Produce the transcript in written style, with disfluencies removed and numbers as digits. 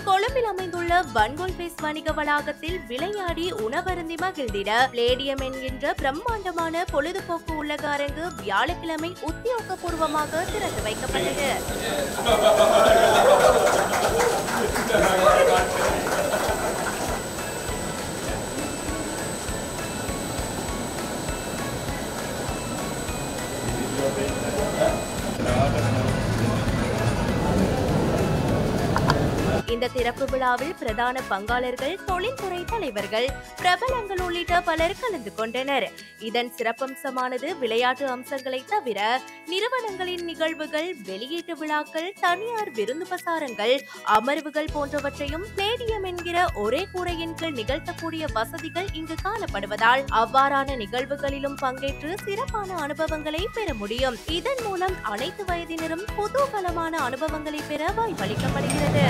கொழும்பில் அமைந்துள்ள வன்கோல் பேஸ் வணிக வளாகத்தில் விளையாடி உணவருந்தி மகிழ்ந்திட பிளேடியம் என்கின்ற பிரம்மாண்டமான பொழுதுபோக்கு உள்ளக அரங்கு வியாழக்கிழமை உத்தியோகபூர்வமாக திறந்து வைக்கப்பட்டது. இந்த திறப்பு விழாவில் பிரதான பங்காளர்கள், தொழில்துறை தலைவர்கள், பிரபலங்கள் உள்ளிட்ட பலர் கலந்து கொண்டனர். இதன் சிறப்பம்சமானது விளையாட்டு அம்சங்களை தவிர நிறுவனங்களின் நிகழ்வுகள், வெளியீட்டு விழாக்கள், தனியார் விருந்து பிரசாரங்கள், அமர்வுகள் போன்றவற்றையும் பிளேடியம் என்கிற ஒரே கூரையின் கீழ் நிகழ்த்தக்கூடிய வசதிகள் இங்கு காணப்படுவதால் அவ்வாறான நிகழ்வுகளிலும் பங்கேற்று சிறப்பான அனுபவங்களை பெற முடியும். இதன் மூலம் அனைத்து வயதினரும் குதூகலமான அனுபவங்களை பெற வாய்ப்பளிக்கப்படுகிறது.